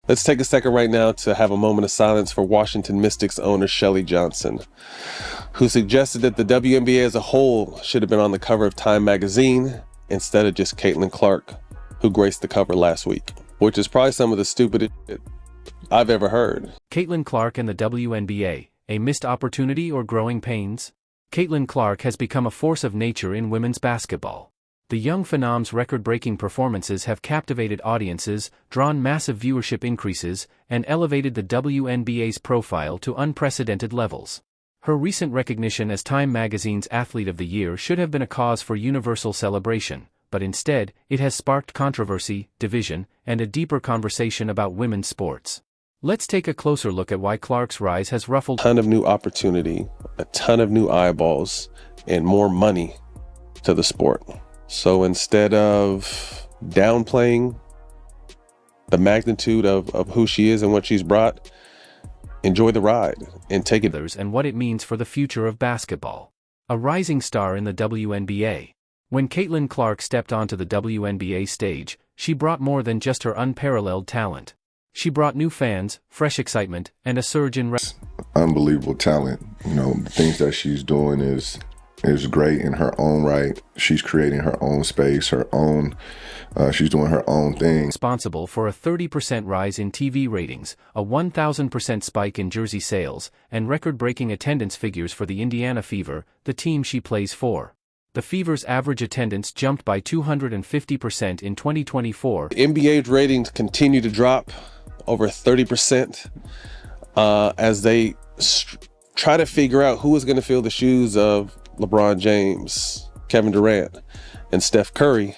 Let's take a second right now to have a moment of silence for Washington Mystics owner Shelly Johnson, who suggested that the WNBA as a whole should have been on the cover of Time magazine instead of just Caitlin Clark, who graced the cover last week, which is probably some of the stupidest shit I've ever heard. Caitlin Clark and the WNBA, a missed opportunity or growing pains? Caitlin Clark has become a force of nature in women's basketball. The young phenom's record-breaking performances have captivated audiences, drawn massive viewership increases, and elevated the WNBA's profile to unprecedented levels. Her recent recognition as Time magazine's Athlete of the Year should have been a cause for universal celebration, but instead, it has sparked controversy, division, and a deeper conversation about women's sports. Let's take a closer look at why Clark's rise has ruffled a ton of new opportunity, a ton of new eyeballs, and more money to the sport. So instead of downplaying the magnitude of who she is and what she's brought, enjoy the ride and take it. And what it means for the future of basketball. A rising star in the WNBA. When Caitlin Clark stepped onto the WNBA stage, she brought more than just her unparalleled talent. She brought new fans, fresh excitement, and a surge in unbelievable talent. You know, the things that she's doing is great in her own right. She's creating her own space, she's doing her own thing. Responsible for a 30% rise in TV ratings, a 1,000% spike in jersey sales, and record-breaking attendance figures for the Indiana Fever, the team she plays for. The Fever's average attendance jumped by 250% in 2024. NBA ratings continue to drop over 30% as they try to figure out who is going to fill the shoes of LeBron James, Kevin Durant, and Steph Curry.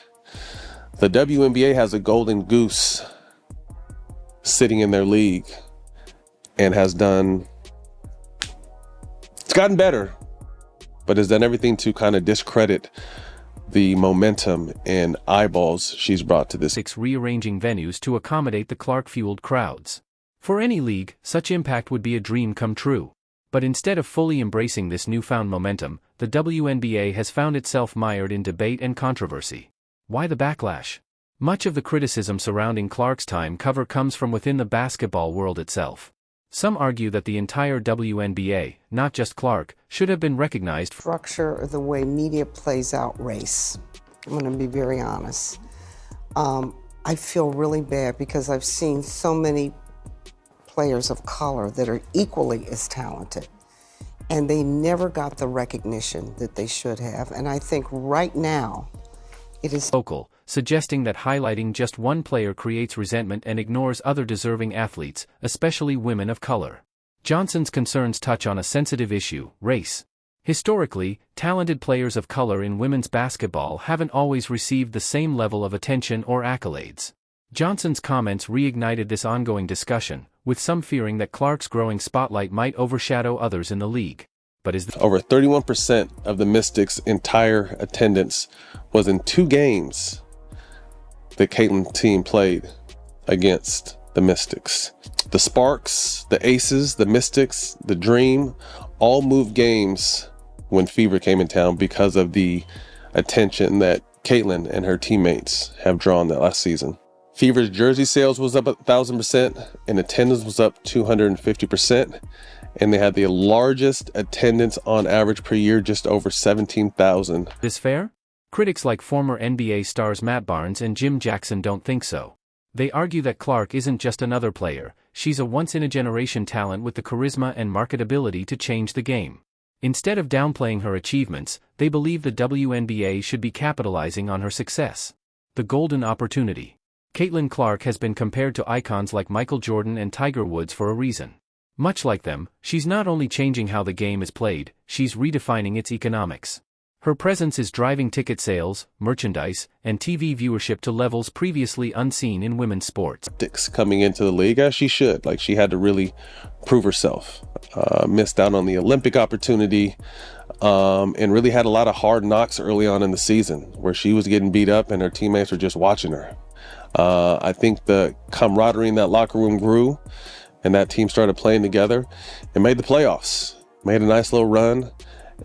The WNBA has a golden goose sitting in their league and it's gotten better, but has done everything to kind of discredit the momentum and eyeballs she's brought to this. Rearranging venues to accommodate the Clark-fueled crowds. For any league, such impact would be a dream come true. But instead of fully embracing this newfound momentum, the WNBA has found itself mired in debate and controversy. Why the backlash? Much of the criticism surrounding Clark's time cover comes from within the basketball world itself. Some argue that the entire WNBA, not just Clark, should have been recognized for structure or the way media plays out race. I'm going to be very honest. I feel really bad because I've seen so many players of color that are equally as talented, and they never got the recognition that they should have. And I think right now it is vocal, suggesting that highlighting just one player creates resentment and ignores other deserving athletes, especially women of color. Johnson's concerns touch on a sensitive issue, race. Historically, talented players of color in women's basketball haven't always received the same level of attention or accolades. Johnson's comments reignited this ongoing discussion, with some fearing that Clark's growing spotlight might overshadow others in the league. But over 31% of the Mystics' entire attendance was in 2 games the Caitlin team played against the Mystics. The Sparks, the Aces, the Mystics, the Dream, all moved games when Fever came in town because of the attention that Caitlin and her teammates have drawn that last season. Fever's jersey sales was up 1,000% and attendance was up 250%. And they had the largest attendance on average per year, just over 17,000. This fair? Critics like former NBA stars Matt Barnes and Jim Jackson don't think so. They argue that Clark isn't just another player, she's a once-in-a-generation talent with the charisma and marketability to change the game. Instead of downplaying her achievements, they believe the WNBA should be capitalizing on her success. The golden opportunity. Caitlin Clark has been compared to icons like Michael Jordan and Tiger Woods for a reason. Much like them, she's not only changing how the game is played, she's redefining its economics. Her presence is driving ticket sales, merchandise, and TV viewership to levels previously unseen in women's sports. Coming into the league, as she should. Like, she had to really prove herself. Missed out on the Olympic opportunity, and really had a lot of hard knocks early on in the season where she was getting beat up and her teammates were just watching her. I think the camaraderie in that locker room grew and that team started playing together and made the playoffs, made a nice little run,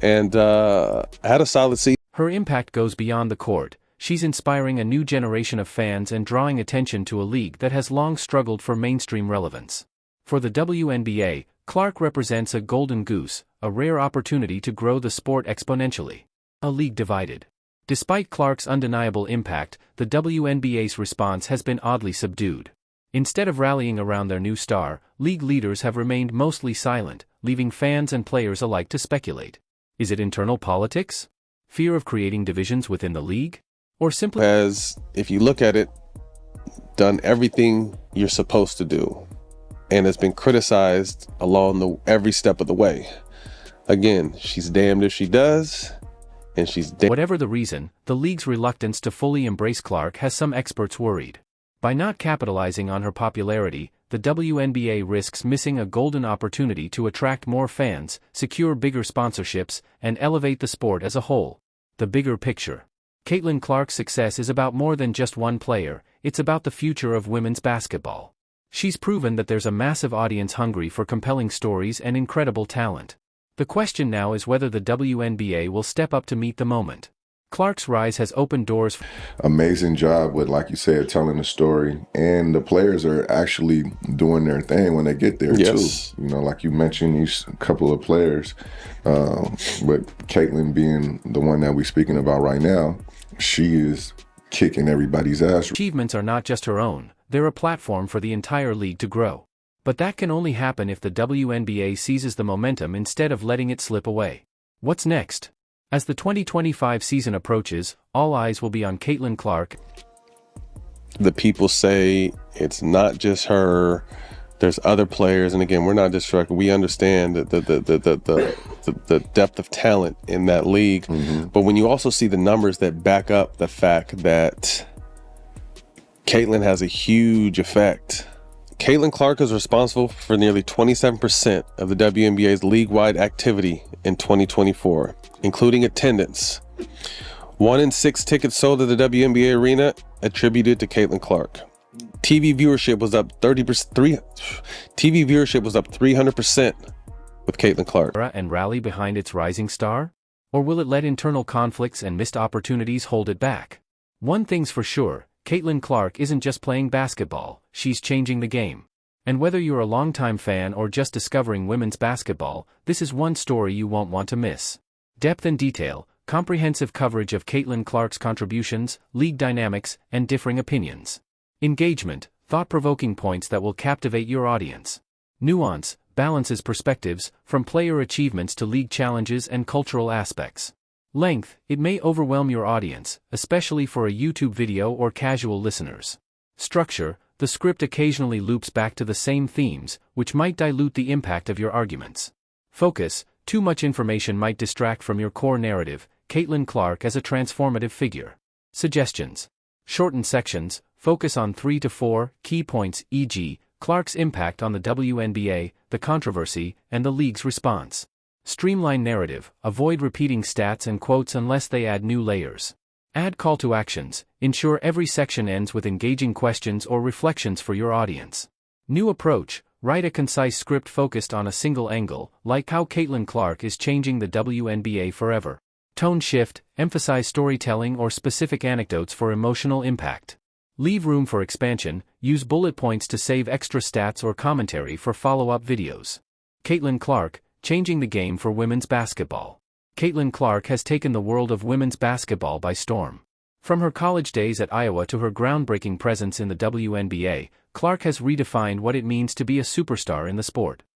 and had a solid season. Her impact goes beyond the court. she's inspiring a new generation of fans and drawing attention to a league that has long struggled for mainstream relevance. For the WNBA, Clark represents a golden goose, a rare opportunity to grow the sport exponentially. A league divided. Despite Clark's undeniable impact, the WNBA's response has been oddly subdued. Instead of rallying around their new star, league leaders have remained mostly silent, leaving fans and players alike to speculate. Is it internal politics? Fear of creating divisions within the league? Or simply, As if you look at it, done everything you're supposed to do, and has been criticized along every step of the way. Again, she's damned if she does, and she's damned. whatever the reason, the league's reluctance to fully embrace Clark has some experts worried. By not capitalizing on her popularity, the WNBA risks missing a golden opportunity to attract more fans, secure bigger sponsorships, and elevate the sport as a whole. The bigger picture. Caitlin Clark's success is about more than just one player, it's about the future of women's basketball. She's proven that there's a massive audience hungry for compelling stories and incredible talent. The question now is whether the WNBA will step up to meet the moment. Clark's rise has opened doors. Amazing job with, like you said, telling the story, and the players are actually doing their thing when they get there Yes. too. You know, like you mentioned, these couple of players, but Caitlin being the one that we're speaking about right now, she is kicking everybody's ass. Achievements are not just her own, they're a platform for the entire league to grow. But that can only happen if the WNBA seizes the momentum instead of letting it slip away. What's next? As the 2025 season approaches, all eyes will be on Caitlin Clark. The people say it's not just her, there's other players, and again, we're not distracted. We understand the depth of talent in that league. Mm-hmm. But when you also see the numbers that back up the fact that Caitlin has a huge effect. Caitlin Clark is responsible for nearly 27% of the WNBA's league-wide activity in 2024, including attendance. 1 in 6 tickets sold at the WNBA arena attributed to Caitlin Clark. TV viewership was up 30%. TV viewership was up 300% with Caitlin Clark. And rally behind its rising star? Or will it let internal conflicts and missed opportunities hold it back? One thing's for sure, Caitlin Clark isn't just playing basketball, she's changing the game. And whether you're a longtime fan or just discovering women's basketball, this is one story you won't want to miss. Depth and detail, comprehensive coverage of Caitlin Clark's contributions, league dynamics, and differing opinions. Engagement, thought-provoking points that will captivate your audience. Nuance, balances perspectives, from player achievements to league challenges and cultural aspects. Length, it may overwhelm your audience, especially for a YouTube video or casual listeners. Structure, the script occasionally loops back to the same themes, which might dilute the impact of your arguments. Focus, too much information might distract from your core narrative, Caitlin Clark as a transformative figure. Suggestions. Shorten sections, focus on 3 to 4 key points, e.g., Clark's impact on the WNBA, the controversy, and the league's response. Streamline narrative, avoid repeating stats and quotes unless they add new layers. Add call to actions, ensure every section ends with engaging questions or reflections for your audience. New approach, write a concise script focused on a single angle, like how Caitlin Clark is changing the WNBA forever. Tone shift, emphasize storytelling or specific anecdotes for emotional impact. Leave room for expansion, use bullet points to save extra stats or commentary for follow-up videos. Caitlin Clark, changing the game for women's basketball. Caitlin Clark has taken the world of women's basketball by storm. From her college days at Iowa to her groundbreaking presence in the WNBA, Clark has redefined what it means to be a superstar in the sport.